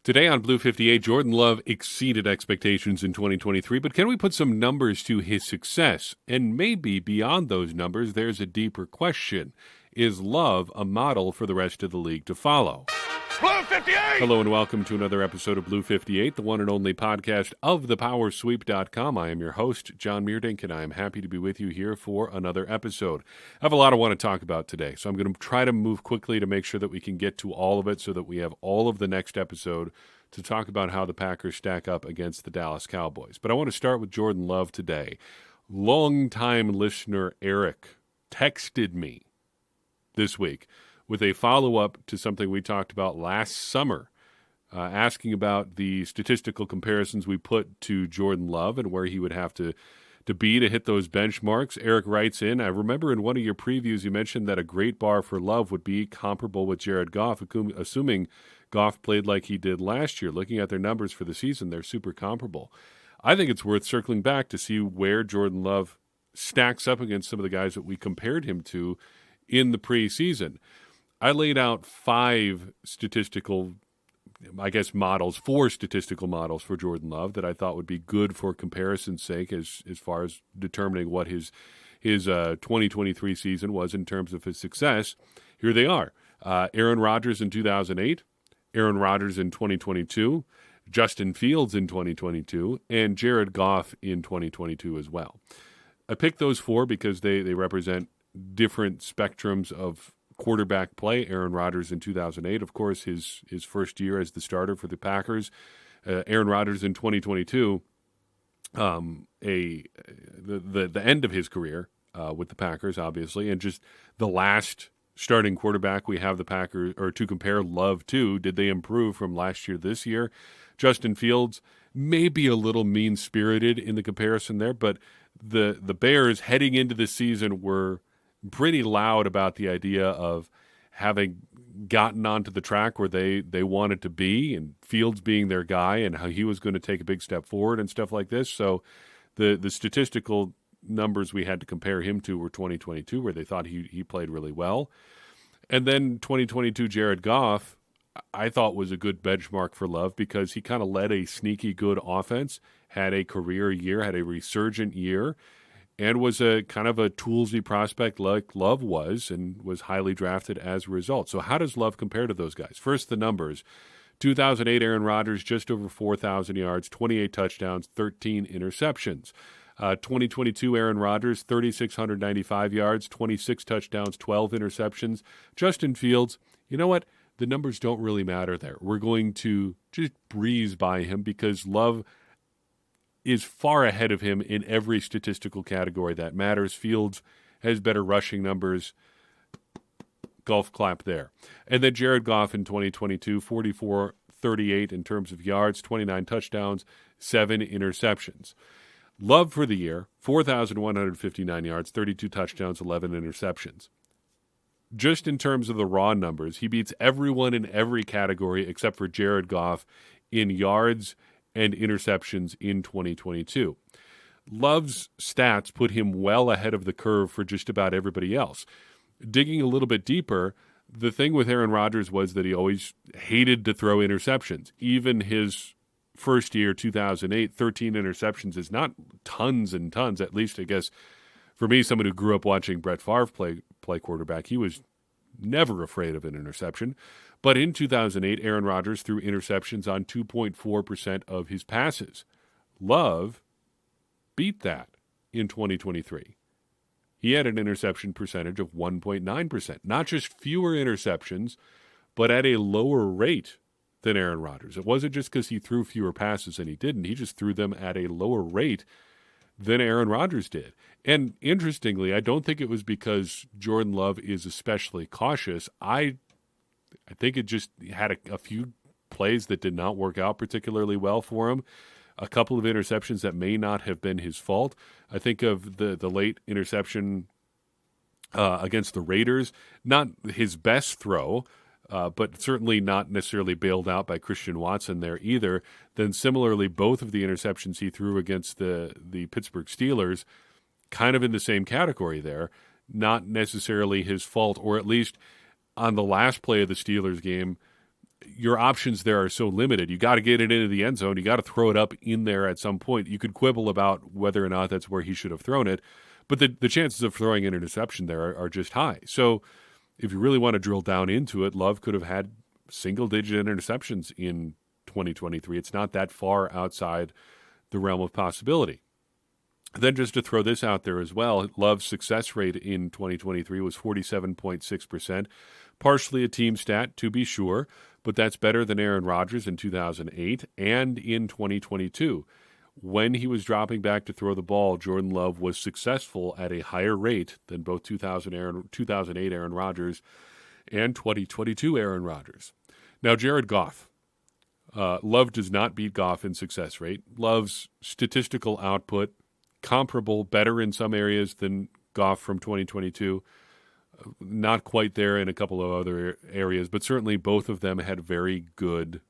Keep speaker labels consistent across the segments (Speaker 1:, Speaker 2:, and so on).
Speaker 1: Today on Blue 58, Jordan Love exceeded expectations in 2023, but can we put some numbers to his success? And maybe beyond those numbers, there's a deeper question. Is Love a model for the rest of the league to follow?
Speaker 2: Blue 58!
Speaker 1: Hello and welcome to another episode of Blue 58, the one and only podcast of thepowersweep.com. I am your host, John Meerdink, and I am happy to be with you here for another episode. I have a lot I want to talk about today, so I'm going to try to move quickly to make sure that we can get to all of it so that we have all of the next episode to talk about how the Packers stack up against the Dallas Cowboys. But I want to start with Jordan Love today. Longtime listener Eric texted me this week with a follow-up to something we talked about last summer, asking about the statistical comparisons we put to Jordan Love and where he would have to be to hit those benchmarks. Eric writes in, I remember in one of your previews you mentioned that a great bar for Love would be comparable with Jared Goff, assuming Goff played like he did last year. Looking at their numbers for the season, they're super comparable. I think it's worth circling back to see where Jordan Love stacks up against some of the guys that we compared him to in the preseason. I laid out four statistical models for Jordan Love that I thought would be good for comparison's sake as far as determining what his 2023 season was in terms of his success. Here they are. Aaron Rodgers in 2008, Aaron Rodgers in 2022, Justin Fields in 2022, and Jared Goff in 2022 as well. I picked those four because they represent different spectrums of quarterback play. Aaron Rodgers in 2008, of course, his first year as the starter for the Packers. Aaron Rodgers in 2022, the end of his career with the Packers, obviously, and just the last starting quarterback we have the Packers or to compare Love to. Did they improve from last year to this year? Justin Fields may be a little mean-spirited in the comparison there, but the Bears heading into this season were pretty loud about the idea of having gotten onto the track where they wanted to be, and Fields being their guy and how he was going to take a big step forward and stuff like this. So the statistical numbers we had to compare him to were 2022, where they thought he played really well. And then 2022 Jared Goff, I thought was a good benchmark for Love because he kind of led a sneaky good offense, had a career year, had a resurgent year, and was a kind of a toolsy prospect like Love was, and was highly drafted as a result. So how does Love compare to those guys? First, the numbers. 2008 Aaron Rodgers, just over 4,000 yards, 28 touchdowns, 13 interceptions. 2022 Aaron Rodgers, 3,695 yards, 26 touchdowns, 12 interceptions. Justin Fields, you know what? The numbers don't really matter there. We're going to just breeze by him because Love is far ahead of him in every statistical category that matters. Fields has better rushing numbers. Golf clap there. And then Jared Goff in 2022, 44-38 in terms of yards, 29 touchdowns, 7 interceptions. Love for the year, 4,159 yards, 32 touchdowns, 11 interceptions. Just in terms of the raw numbers, he beats everyone in every category except for Jared Goff in yards and interceptions in 2022. Love's stats put him well ahead of the curve for just about everybody else. Digging a little bit deeper, the thing with Aaron Rodgers was that he always hated to throw interceptions. Even his first year, 2008, 13 interceptions is not tons and tons. At least, I guess, for me, someone who grew up watching Brett Favre play quarterback, he was never afraid of an interception. But in 2008, Aaron Rodgers threw interceptions on 2.4% of his passes. Love beat that in 2023. He had an interception percentage of 1.9%. Not just fewer interceptions, but at a lower rate than Aaron Rodgers. It wasn't just because he threw fewer passes and he didn't. He just threw them at a lower rate than Aaron Rodgers did. And interestingly, I don't think it was because Jordan Love is especially cautious. I think it just had a few plays that did not work out particularly well for him. A couple of interceptions that may not have been his fault. I think of the late interception against the Raiders, not his best throw, but certainly not necessarily bailed out by Christian Watson there either. Then similarly, both of the interceptions he threw against the Pittsburgh Steelers, kind of in the same category there, not necessarily his fault, or at least on the last play of the Steelers game, your options there are so limited. You got to get it into the end zone. You got to throw it up in there at some point. You could quibble about whether or not that's where he should have thrown it, but the chances of throwing an interception there are just high. So if you really want to drill down into it, Love could have had single-digit interceptions in 2023. It's not that far outside the realm of possibility. Then just to throw this out there as well, Love's success rate in 2023 was 47.6%, partially a team stat to be sure, but that's better than Aaron Rodgers in 2008 and in 2022. When he was dropping back to throw the ball, Jordan Love was successful at a higher rate than both 2008 Aaron Rodgers and 2022 Aaron Rodgers. Now, Jared Goff. Love does not beat Goff in success rate. Love's statistical output comparable, better in some areas than Goff from 2022. Not quite there in a couple of other areas, but certainly both of them had very good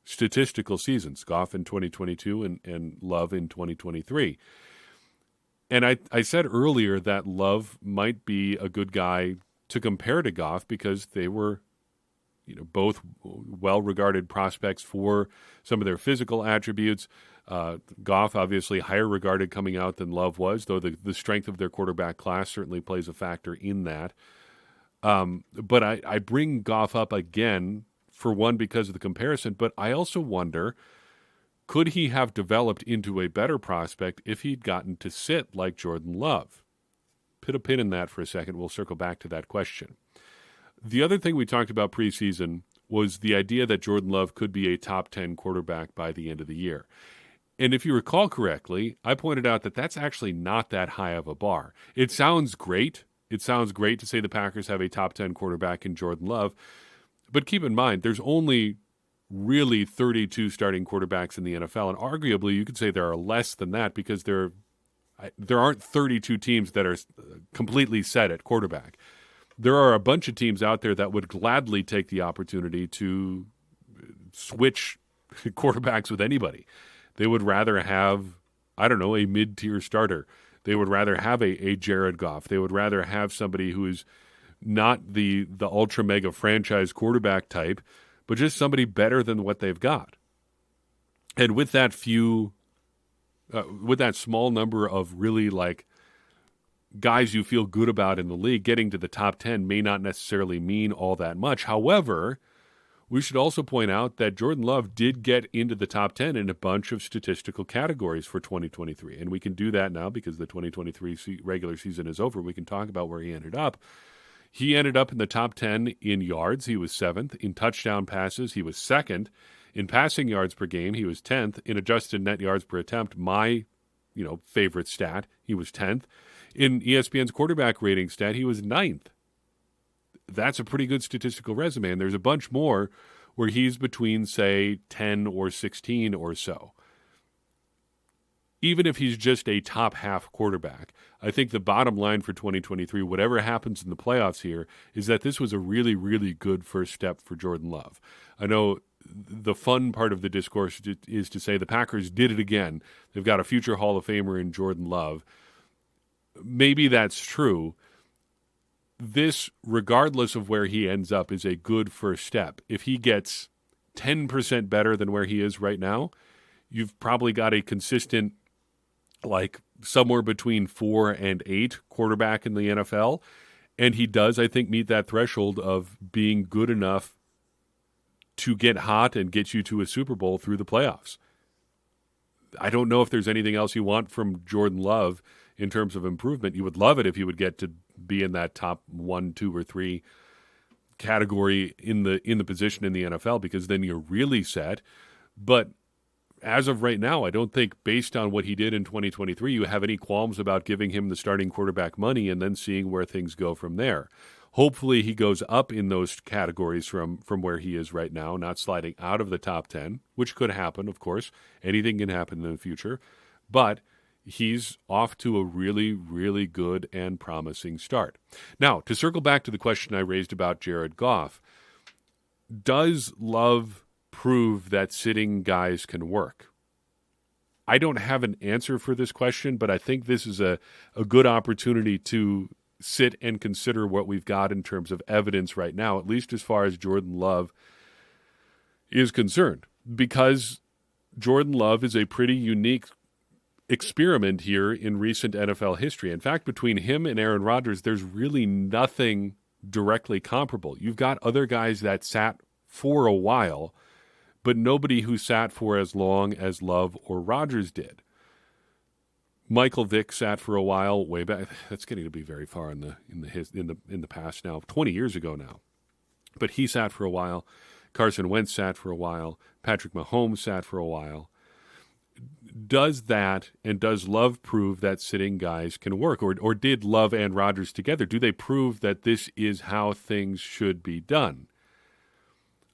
Speaker 1: statistical seasons, Goff in 2022 and Love in 2023. And I said earlier that Love might be a good guy to compare to Goff because they were both well-regarded prospects for some of their physical attributes. Goff, obviously, higher regarded coming out than Love was, though the strength of their quarterback class certainly plays a factor in that. But I bring Goff up again, for one, because of the comparison, but I also wonder, could he have developed into a better prospect if he'd gotten to sit like Jordan Love? Put a pin in that for a second. We'll circle back to that question. The other thing we talked about preseason was the idea that Jordan Love could be a top 10 quarterback by the end of the year. And if you recall correctly, I pointed out that that's actually not that high of a bar. It sounds great. It sounds great to say the Packers have a top 10 quarterback in Jordan Love. But keep in mind, there's only really 32 starting quarterbacks in the NFL. And arguably, you could say there are less than that because there aren't 32 teams that are completely set at quarterback. There are a bunch of teams out there that would gladly take the opportunity to switch quarterbacks with anybody. They would rather have, a mid-tier starter. They would rather have a Jared Goff. They would rather have somebody who is not the ultra-mega franchise quarterback type, but just somebody better than what they've got. And with that with that small number of really guys you feel good about in the league, getting to the top 10 may not necessarily mean all that much. However, we should also point out that Jordan Love did get into the top 10 in a bunch of statistical categories for 2023. And we can do that now because the 2023 regular season is over. We can talk about where he ended up. He ended up in the top 10 in yards. He was 7th. In touchdown passes, he was 2nd. In passing yards per game, he was 10th. In adjusted net yards per attempt, my favorite stat, he was 10th. In ESPN's quarterback rating stat, he was 9th. That's a pretty good statistical resume, and there's a bunch more where he's between, say, 10 or 16 or so. Even if he's just a top half quarterback, I think the bottom line for 2023, whatever happens in the playoffs here, is that this was a really, really good first step for Jordan Love. I know the fun part of the discourse is to say the Packers did it again. They've got a future Hall of Famer in Jordan Love. Maybe that's true. This, regardless of where he ends up, is a good first step. If he gets 10% better than where he is right now, you've probably got a consistent, somewhere between 4 and 8 quarterback in the NFL. And he does, I think, meet that threshold of being good enough to get hot and get you to a Super Bowl through the playoffs. I don't know if there's anything else you want from Jordan Love in terms of improvement. You would love it if he would get to be in that top 1, 2, or 3 category in the position in the NFL, because then you're really set. But as of right now, I don't think, based on what he did in 2023, you have any qualms about giving him the starting quarterback money and then seeing where things go from there. Hopefully he goes up in those categories from where he is right now, not sliding out of the top 10, which could happen, of course. Anything can happen in the future. But he's off to a really, really good and promising start. Now, to circle back to the question I raised about Jared Goff, does Love prove that sitting guys can work? I don't have an answer for this question, but I think this is a good opportunity to sit and consider what we've got in terms of evidence right now, at least as far as Jordan Love is concerned, because Jordan Love is a pretty unique experiment here in recent NFL history. In fact, between him and Aaron Rodgers, there's really nothing directly comparable. You've got other guys that sat for a while, but nobody who sat for as long as Love or Rodgers did. Michael Vick sat for a while way back. That's getting to be very far in the past now, 20 years ago now. But he sat for a while. Carson Wentz sat for a while. Patrick Mahomes sat for a while. Does that, and does Love prove that sitting guys can work? Or did Love and Rodgers together, do they prove that this is how things should be done?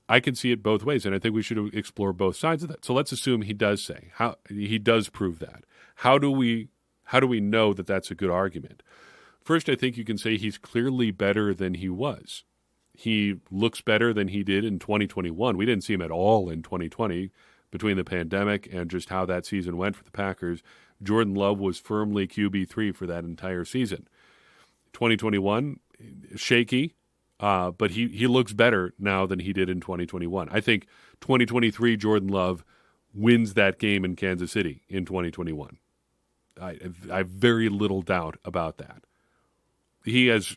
Speaker 1: I can see it both ways, and I think we should explore both sides of that. So let's assume he does prove that. How do we know that that's a good argument? First, I think you can say he's clearly better than he was. He looks better than he did in 2021. We didn't see him at all in 2020 between the pandemic and just how that season went for the Packers. Jordan Love was firmly QB3 for that entire season. 2021, shaky, but he looks better now than he did in 2021. I think 2023 Jordan Love wins that game in Kansas City in 2021. I have very little doubt about that. He has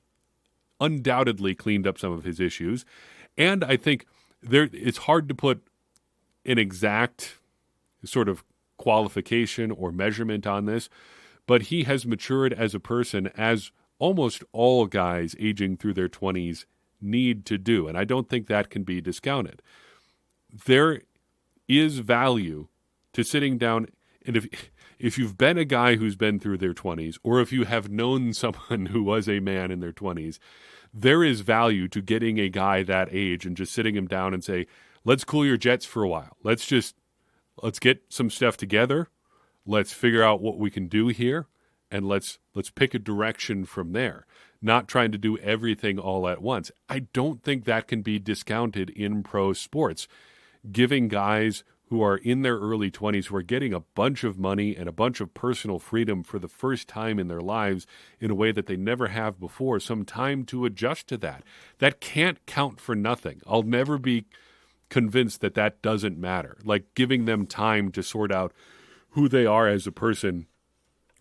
Speaker 1: undoubtedly cleaned up some of his issues, and I think it's hard to put an exact sort of qualification or measurement on this, but he has matured as a person, as almost all guys aging through their 20s need to do, and I don't think that can be discounted. There is value to sitting down, and if you've been a guy who's been through their 20s, or if you have known someone who was a man in their 20s, there is value to getting a guy that age and just sitting him down and say, let's cool your jets for a while. Let's get some stuff together. Let's figure out what we can do here, and let's pick a direction from there, not trying to do everything all at once. I don't think that can be discounted in pro sports. Giving guys who are in their early 20s, who are getting a bunch of money and a bunch of personal freedom for the first time in their lives in a way that they never have before, some time to adjust to that. That can't count for nothing. I'll never be convinced that doesn't matter. Like giving them time to sort out who they are as a person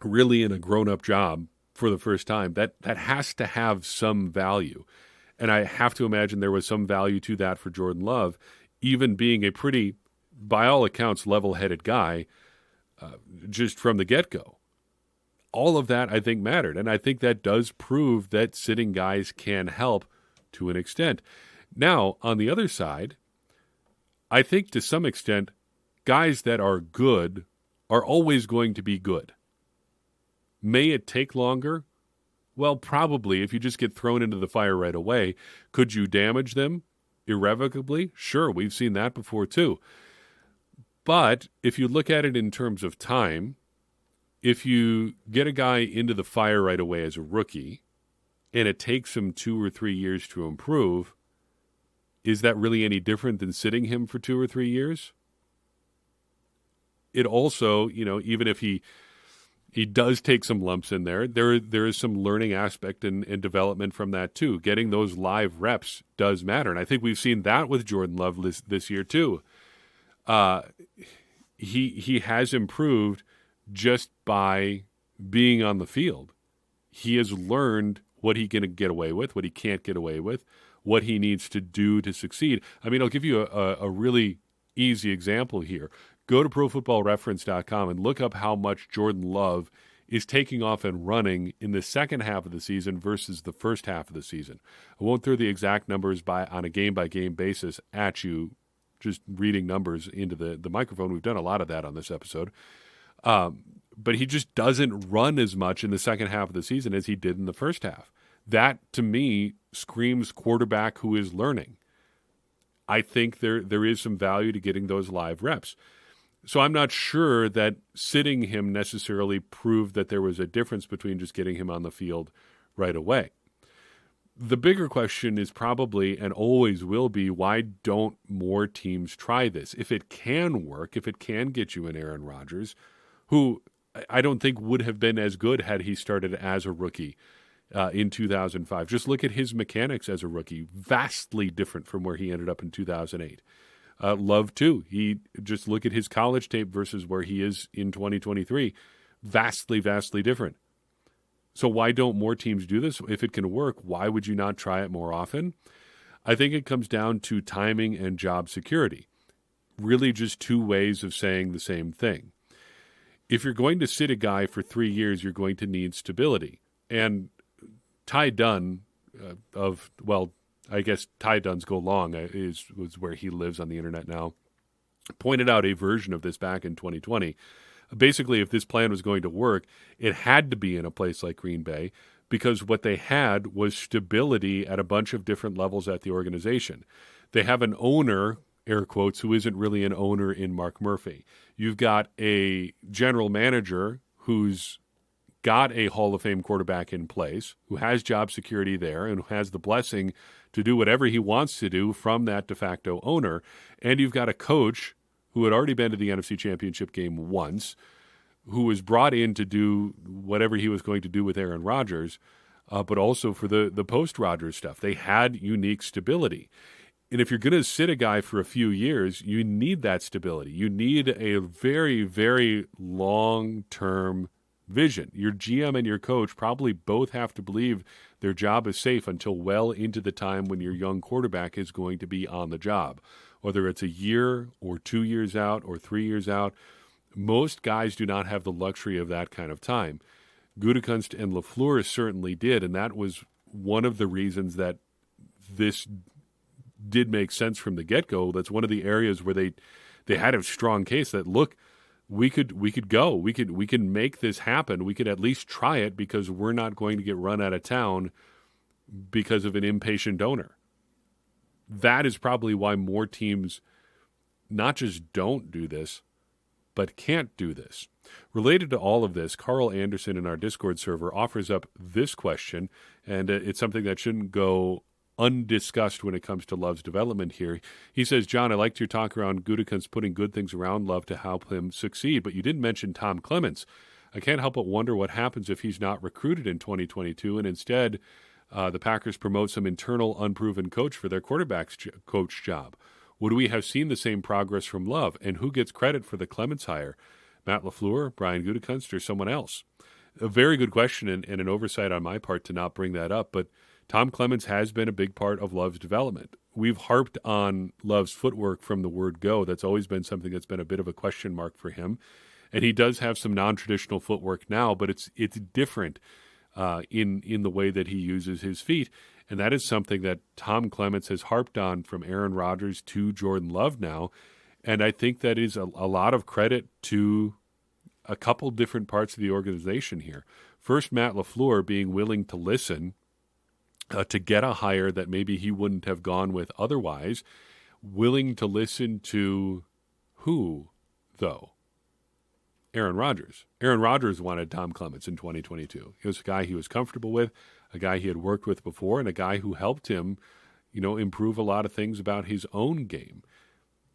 Speaker 1: really in a grown-up job for the first time, that has to have some value. And I have to imagine there was some value to that for Jordan Love, even being a pretty, by all accounts, level-headed guy just from the get-go. All of that, I think, mattered. And I think that does prove that sitting guys can help to an extent. Now, on the other side, I think to some extent, guys that are good are always going to be good. May it take longer? Well, probably. If you just get thrown into the fire right away, could you damage them irrevocably? Sure, we've seen that before too. But if you look at it in terms of time, if you get a guy into the fire right away as a rookie, and it takes him 2 or 3 years to improve, is that really any different than sitting him for 2 or 3 years? It also, even if he does take some lumps in there is some learning aspect and development from that too. Getting those live reps does matter. And I think we've seen that with Jordan Love this year too. He has improved just by being on the field. He has learned what he can get away with, what he can't get away with, what he needs to do to succeed. I mean, I'll give you a really easy example here. Go to ProFootballReference.com and look up how much Jordan Love is taking off and running in the second half of the season versus the first half of the season. I won't throw the exact numbers on a game-by-game basis at you, just reading numbers into the microphone. We've done a lot of that on this episode. But he just doesn't run as much in the second half of the season as he did in the first half. That, to me, screams quarterback who is learning. I think there is some value to getting those live reps. So I'm not sure that sitting him necessarily proved that there was a difference between just getting him on the field right away. The bigger question is probably, and always will be, why don't more teams try this? If it can work, if it can get you an Aaron Rodgers, who I don't think would have been as good had he started as a rookie in 2005. Just look at his mechanics as a rookie, vastly different from where he ended up in 2008. Love, too. He just look at his college tape versus where he is in 2023. Vastly, vastly different. So why don't more teams do this? If it can work, why would you not try it more often? I think it comes down to timing and job security. Really just two ways of saying the same thing. If you're going to sit a guy for 3 years, you're going to need stability. And Ty Dunn I guess Ty Dunn's Go Long was where he lives on the internet now, pointed out a version of this back in 2020. Basically, if this plan was going to work, it had to be in a place like Green Bay because what they had was stability at a bunch of different levels at the organization. They have an owner, air quotes, who isn't really an owner in Mark Murphy. You've got a general manager who's got a Hall of Fame quarterback in place, who has job security there and who has the blessing to do whatever he wants to do from that de facto owner. And you've got a coach who had already been to the NFC Championship game once, who was brought in to do whatever he was going to do with Aaron Rodgers, but also for the post-Rodgers stuff. They had unique stability. And if you're going to sit a guy for a few years, you need that stability. You need a very, very long-term vision. Your GM and your coach probably both have to believe their job is safe until well into the time when your young quarterback is going to be on the job. Whether it's a year or 2 years out or 3 years out, most guys do not have the luxury of that kind of time. Gutekunst and LaFleur certainly did, and that was one of the reasons that this did make sense from the get-go. That's one of the areas where they had a strong case that, look, we could go. We can make this happen. We could at least try it because we're not going to get run out of town because of an impatient owner. That is probably why more teams not just don't do this, but can't do this. Related to all of this, Carl Anderson in our Discord server offers up this question, and it's something that shouldn't go undiscussed when it comes to Love's development here. He says, John, I liked your talk around Gutekunst putting good things around Love to help him succeed, but you didn't mention Tom Clements. I can't help but wonder what happens if he's not recruited in 2022 and instead the Packers promote some internal unproven coach for their quarterback's coach job. Would we have seen the same progress from Love? And who gets credit for the Clements hire? Matt LaFleur, Brian Gutekunst, or someone else? A very good question and an oversight on my part to not bring that up, but Tom Clements has been a big part of Love's development. We've harped on Love's footwork from the word go. That's always been something that's been a bit of a question mark for him. And he does have some non-traditional footwork now, but it's different in the way that he uses his feet. And that is something that Tom Clements has harped on from Aaron Rodgers to Jordan Love now. And I think that is a lot of credit to a couple different parts of the organization here. First, Matt LaFleur being willing to listen to get a hire that maybe he wouldn't have gone with otherwise. Willing to listen to who, though? Aaron Rodgers. Aaron Rodgers wanted Tom Clements in 2022. He was a guy he was comfortable with, a guy he had worked with before, and a guy who helped him, improve a lot of things about his own game.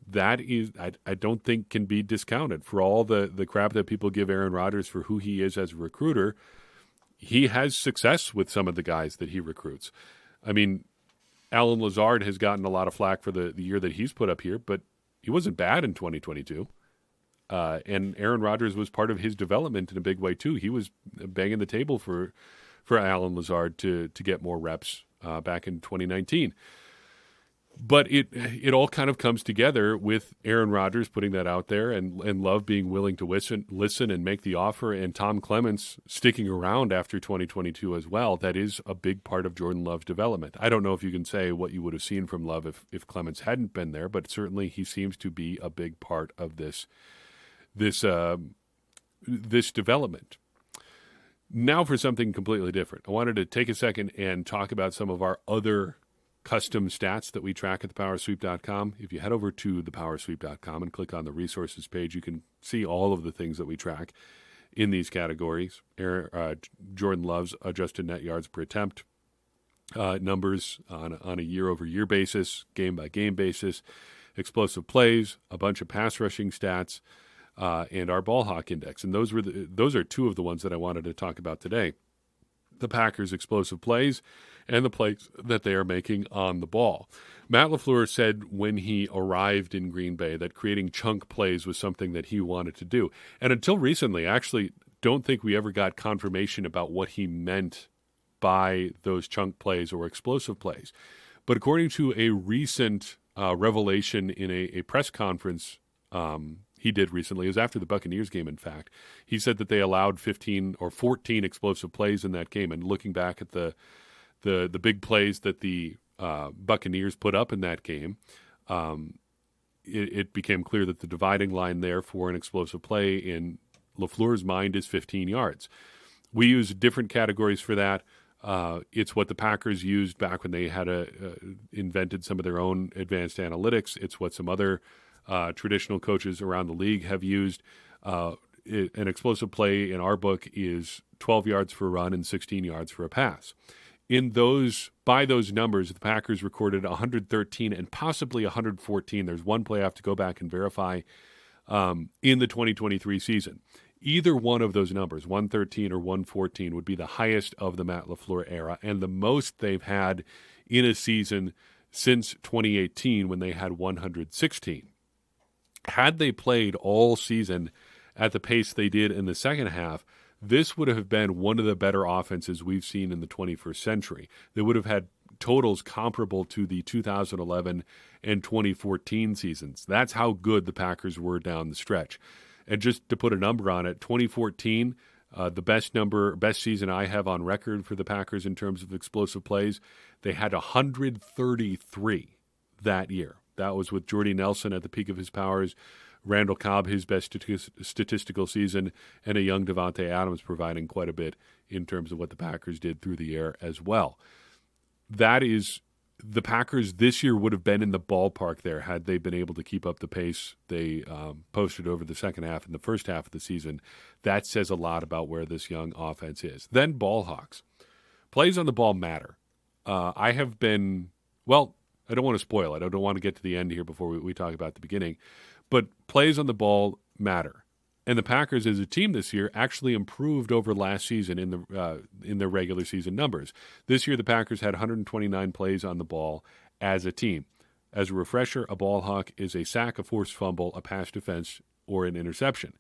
Speaker 1: That is, I don't think can be discounted. For all the crap that people give Aaron Rodgers for who he is as a recruiter, he has success with some of the guys that he recruits. I mean, Alan Lazard has gotten a lot of flack for the year that he's put up here, but he wasn't bad in 2022. And Aaron Rodgers was part of his development in a big way, too. He was banging the table for Alan Lazard to get more reps back in 2019. But it all kind of comes together with Aaron Rodgers putting that out there and Love being willing to listen and make the offer, and Tom Clements sticking around after 2022 as well. That is a big part of Jordan Love's development. I don't know if you can say what you would have seen from Love if Clements hadn't been there, but certainly he seems to be a big part of this development. Now for something completely different. I wanted to take a second and talk about some of our other custom stats that we track at thepowersweep.com. If you head over to thepowersweep.com and click on the resources page, you can see all of the things that we track in these categories. Jordan Love's adjusted net yards per attempt numbers on a year-over-year basis, game-by-game basis, explosive plays, a bunch of pass rushing stats, and our ball hawk index. And those are two of the ones that I wanted to talk about today. the Packers' explosive plays and the plays that they are making on the ball. Matt LaFleur said when he arrived in Green Bay that creating chunk plays was something that he wanted to do. And until recently, I actually don't think we ever got confirmation about what he meant by those chunk plays or explosive plays. But according to a recent revelation in a press conference he did recently, it was after the Buccaneers game, in fact, he said that they allowed 15 or 14 explosive plays in that game. And looking back at the big plays that the Buccaneers put up in that game, it became clear that the dividing line there for an explosive play in LaFleur's mind is 15 yards. We use different categories for that. It's what the Packers used back when they had invented some of their own advanced analytics. It's what some other traditional coaches around the league have used. An explosive play in our book is 12 yards for a run and 16 yards for a pass. By those numbers, the Packers recorded 113 and possibly 114. There's one play I have to go back and verify in the 2023 season. Either one of those numbers, 113 or 114, would be the highest of the Matt LaFleur era and the most they've had in a season since 2018 when they had 116. Had they played all season at the pace they did in the second half, this would have been one of the better offenses we've seen in the 21st century. They would have had totals comparable to the 2011 and 2014 seasons. That's how good the Packers were down the stretch. And just to put a number on it, 2014, the best season I have on record for the Packers in terms of explosive plays, they had 133 that year. That was with Jordy Nelson at the peak of his powers, Randall Cobb, his best statistical season, and a young Davante Adams providing quite a bit in terms of what the Packers did through the air as well. That is, the Packers this year would have been in the ballpark there had they been able to keep up the pace they posted over the second half and the first half of the season. That says a lot about where this young offense is. Then ball hawks. Plays on the ball matter. I don't want to spoil it. I don't want to get to the end here before we talk about the beginning. But plays on the ball matter. And the Packers as a team this year actually improved over last season in their regular season numbers. This year the Packers had 129 plays on the ball as a team. As a refresher, a ball hawk is a sack, a forced fumble, a pass defense, or an interception.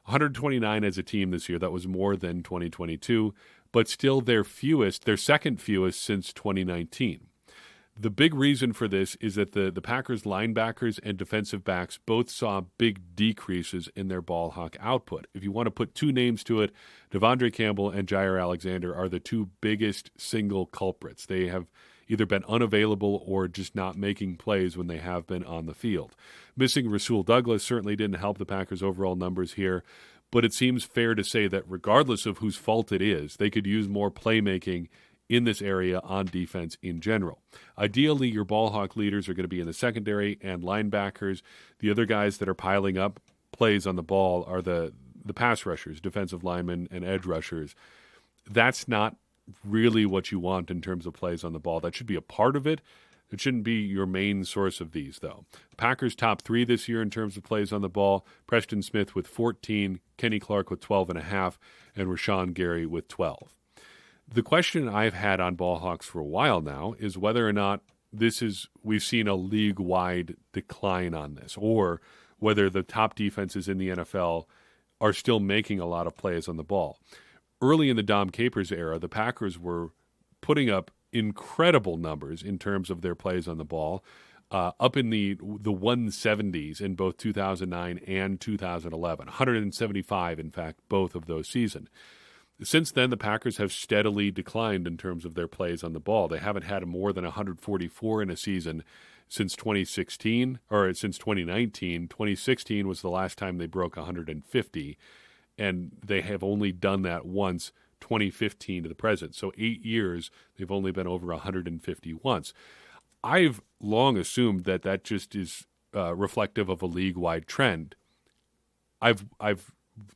Speaker 1: 129 as a team this year. That was more than 2022, but still their second fewest since 2019. The big reason for this is that the Packers linebackers and defensive backs both saw big decreases in their ball hawk output. If you want to put two names to it, Devondre Campbell and Jair Alexander are the two biggest single culprits. They have either been unavailable or just not making plays when they have been on the field. Missing Rasul Douglas certainly didn't help the Packers' overall numbers here, but it seems fair to say that regardless of whose fault it is, they could use more playmaking in this area on defense in general. Ideally, your ball hawk leaders are going to be in the secondary and linebackers. The other guys that are piling up plays on the ball are the pass rushers, defensive linemen, and edge rushers. That's not really what you want in terms of plays on the ball. That should be a part of it. It shouldn't be your main source of these, though. Packers top three this year in terms of plays on the ball. Preston Smith with 14, Kenny Clark with 12.5, and Rashawn Gary with 12. The question I've had on ball hawks for a while now is whether or not we've seen a league-wide decline on this, or whether the top defenses in the NFL are still making a lot of plays on the ball. Early in the Dom Capers era, the Packers were putting up incredible numbers in terms of their plays on the ball, up in the 170s in both 2009 and 2011, 175, in fact, both of those seasons. Since then, the Packers have steadily declined in terms of their plays on the ball. They haven't had more than 144 in a season since 2016, or since 2019. 2016 was the last time they broke 150, and they have only done that once, 2015 to the present. So 8 years, they've only been over 150 once. I've long assumed that just is reflective of a league-wide trend. I've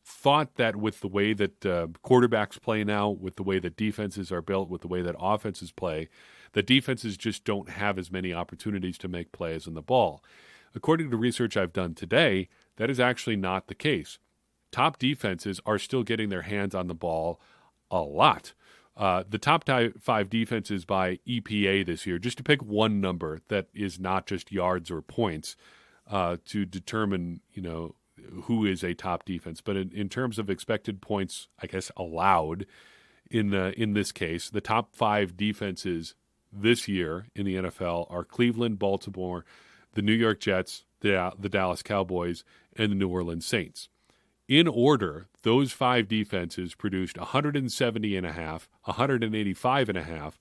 Speaker 1: thought that with the way that quarterbacks play now, with the way that defenses are built, with the way that offenses play, that defenses just don't have as many opportunities to make plays on the ball. According to research I've done today, that is actually not the case. Top defenses are still getting their hands on the ball a lot. The top five defenses by EPA this year, just to pick one number that is not just yards or points to determine, who is a top defense. But in terms of expected points, I guess, allowed in this case, the top five defenses this year in the NFL are Cleveland, Baltimore, the New York Jets, the Dallas Cowboys, and the New Orleans Saints. In order, those five defenses produced 170.5, 185.5,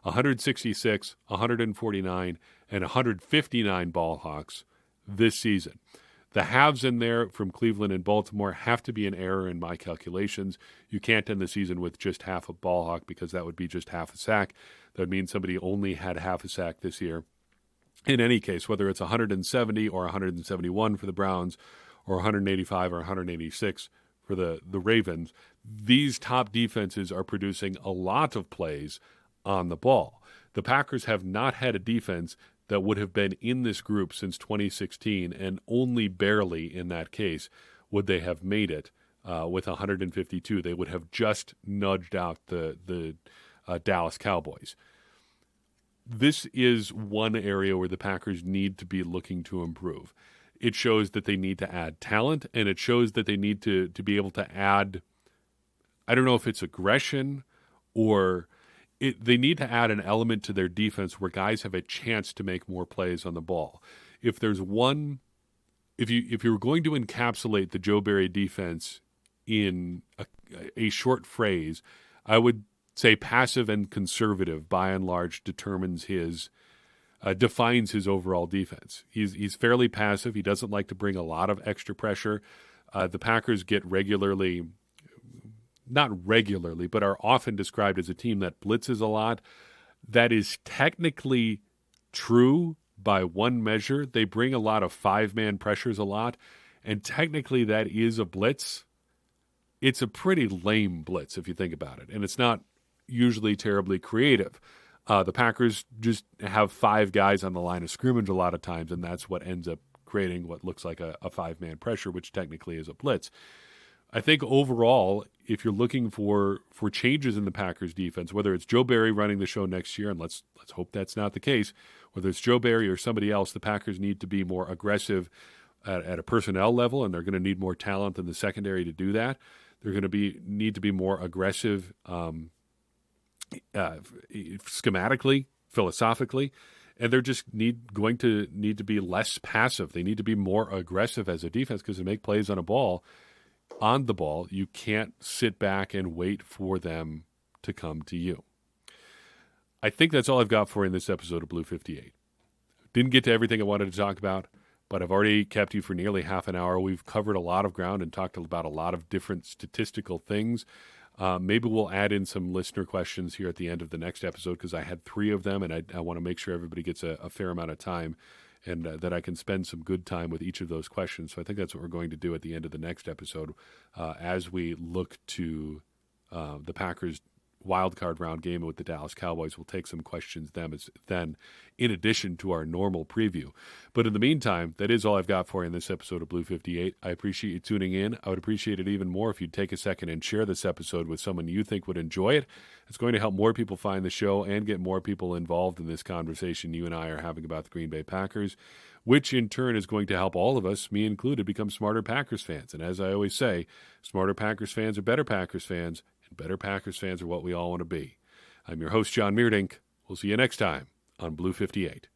Speaker 1: 166, 149, and 159 ball hawks this season. The halves in there from Cleveland and Baltimore have to be an error in my calculations. You can't end the season with just half a ball hawk because that would be just half a sack. That would mean somebody only had half a sack this year. In any case, whether it's 170 or 171 for the Browns or 185 or 186 for the Ravens, these top defenses are producing a lot of plays on the ball. The Packers have not had a defense that would have been in this group since 2016, and only barely in that case would they have made it with 152. They would have just nudged out the Dallas Cowboys. This is one area where the Packers need to be looking to improve. It shows that they need to add talent, and it shows that they need to be able to add, I don't know if it's aggression or they need to add an element to their defense where guys have a chance to make more plays on the ball. If there's one, if you're going to encapsulate the Joe Barry defense in a short phrase, I would say passive and conservative by and large defines his overall defense. He's fairly passive. He doesn't like to bring a lot of extra pressure. The Packers get not regularly, but are often described as a team that blitzes a lot. That is technically true by one measure. They bring a lot of five-man pressures a lot, and technically that is a blitz. It's a pretty lame blitz if you think about it, and it's not usually terribly creative. The Packers just have five guys on the line of scrimmage a lot of times, and that's what ends up creating what looks like a five-man pressure, which technically is a blitz. I think overall, if you're looking for changes in the Packers defense, whether it's Joe Barry running the show next year, and let's hope that's not the case, whether it's Joe Barry or somebody else, the Packers need to be more aggressive at a personnel level, and they're going to need more talent in the secondary to do that. They're going to need to be more aggressive schematically, philosophically, and they're just going to need to be less passive. They need to be more aggressive as a defense because to make plays on the ball, you can't sit back and wait for them to come to you. I think that's all I've got for you in this episode of Blue 58. Didn't get to everything I wanted to talk about, but I've already kept you for nearly half an hour. We've covered a lot of ground and talked about a lot of different statistical things. Maybe we'll add in some listener questions here at the end of the next episode because I had 3 of them, and I want to make sure everybody gets a fair amount of time and that I can spend some good time with each of those questions. So I think that's what we're going to do at the end of the next episode as we look to the Packers' wildcard round game with the Dallas Cowboys. We'll take some questions then in addition to our normal preview. But in the meantime, that is all I've got for you in this episode of Blue 58. I appreciate you tuning in. I would appreciate it even more if you'd take a second and share this episode with someone you think would enjoy it. It's going to help more people find the show and get more people involved in this conversation you and I are having about the Green Bay Packers, which in turn is going to help all of us, me included, become smarter Packers fans. And as I always say, smarter Packers fans are better Packers fans, and better Packers fans are what we all want to be. I'm your host, John Meerdink. We'll see you next time on Blue 58.